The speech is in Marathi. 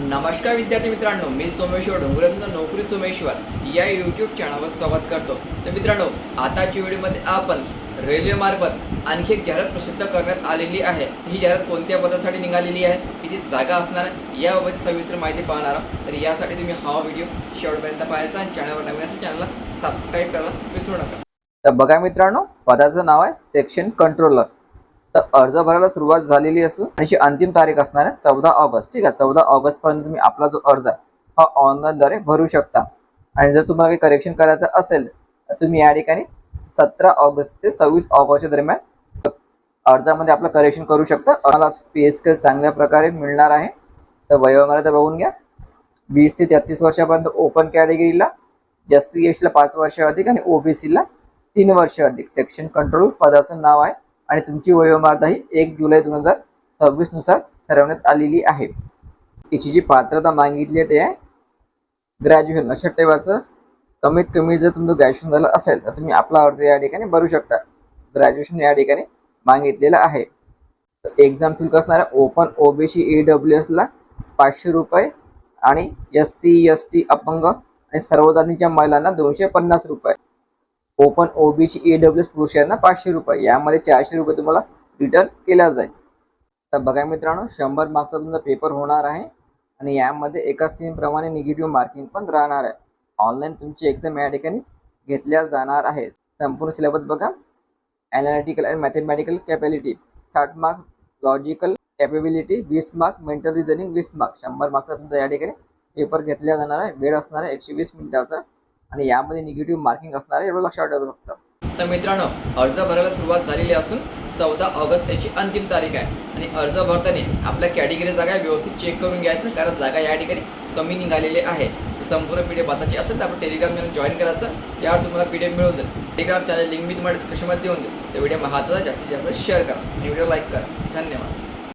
नमस्कार विद्यार्थी मित्रांनो, मी सोमेश्वर डोंगरेतून नोकरी सोमेश्वर या यूट्यूब चॅनलवर स्वागत करतो। तर मित्रांनो, आताच्या व्हिडिओमध्ये आपण रेल्वेमार्फत आणखी एक जाहिरात प्रसिद्ध करण्यात आलेली आहे। ही जाहिरात कोणत्या पदासाठी निघालेली आहे, किती जागा असणार याबाबतची सविस्तर माहिती पाहणार आहोत। तर यासाठी तुम्ही हा व्हिडिओ शेवटपर्यंत पाहायचा आणि चॅनलवर नवीन असेल चॅनलला सबस्क्राईब करायला विसरू नका। तर बघा मित्रांनो, पदाचं नाव आहे सेक्शन कंट्रोलर। तर अर्ज भरायला सुरुवात झालेली असून त्याची अंतिम तारीख असणार आहे 14 ऑगस्ट। ठीक आहे, 14 ऑगस्ट पर्यंत तुम्ही आपला जो अर्ज आहे हा ऑनलाईन द्वारे भरू शकता। आणि जर तुम्हाला काही करेक्शन करायचं असेल तर तुम्ही या ठिकाणी 17 ऑगस्ट ते 26 ऑगस्टच्या दरम्यान अर्जामध्ये आपलं करेक्शन करू शकता। तुम्हाला पे स्केल चांगल्या प्रकारे मिळणार आहे। तर वयोमर्यादा बघून घ्या, 20 ते 33 वर्षापर्यंत ओपन कॅटेगरीला, जास्ती एसला 5 वर्ष अधिक आणि ओबीसीला 3 वर्ष अधिक। सेक्शन कंट्रोल पदाचं नाव आहे आणि तुमची वयोमर्यादा ही 1 जुलै 2026 नुसार ठरवण्यात आलेली आहे। याची जी पात्रता मागितली आहे ते आहे ग्रॅज्युएशन। लक्षात ठेवायचं, कमीत कमी जर तुमचं ग्रॅज्युएशन झालं असेल तर तुम्ही आपला अर्ज या ठिकाणी भरू शकता। ग्रॅज्युएशन या ठिकाणी मागितलेलं आहे। एक्झाम शुल्क असणार आहे ओपन ओबीसी ईडब्ल्यूएसला 500 रुपये आणि एससी एसटी अपंग आणि सर्व जातीच्या महिलांना 250 रुपये। ओपन ओबीसी ईडब्ल्यूएस पुरुषांना 500 रुपये, यामध्ये 400 रुपये तुम्हाला रिटर्न केला जाईल। तर बघा मित्रांनो, 100 मार्क्सचा तुमचा पेपर होणार आहे आणि यामध्ये एकाच थीम प्रमाणे निगेटिव्ह मार्किंग पण राहणार आहे। ऑनलाईन तुमची एक्झाम या ठिकाणी घेतल्या जाणार आहे। संपूर्ण सिलेबस बघा, analytical and mathematical capability 60 mark, logical capability 20 mark, mental reasoning 20 mark. 100 मार्क्सचा तुमचा या ठिकाणी पेपर घेतला जाणार आहे। वेळ असणार आहे 120 मिनिटाचा आणि यामध्ये निगेटिव्ह मार्किंग असणार आहे, एवढं लक्षात ठेवायचं फक्त। तर मित्रांनो, अर्ज भरायला सुरुवात झालेली असून 14 ऑगस्ट याची अंतिम तारीख आहे आणि अर्ज भरताना आपल्या कॅटेगरी जागा व्यवस्थित चेक करून घ्यायचं, कारण जागा या ठिकाणी कमी निघालेली आहे। संपूर्ण पीडीएफ वाचायची असेल तर आपण टेलिग्राम चॅनल जॉईन करायचं, त्यावर तुम्हाला पीडीएफ मिळून जाईल। टेलिग्राम चॅनल लिंक मी तुम्हाला डिस्क्रिप्शनमध्ये देऊन देईल। तर व्हिडिओ महत्त्वाचा जास्तीत जास्त शेअर करा आणि व्हिडिओ लाईक करा। धन्यवाद।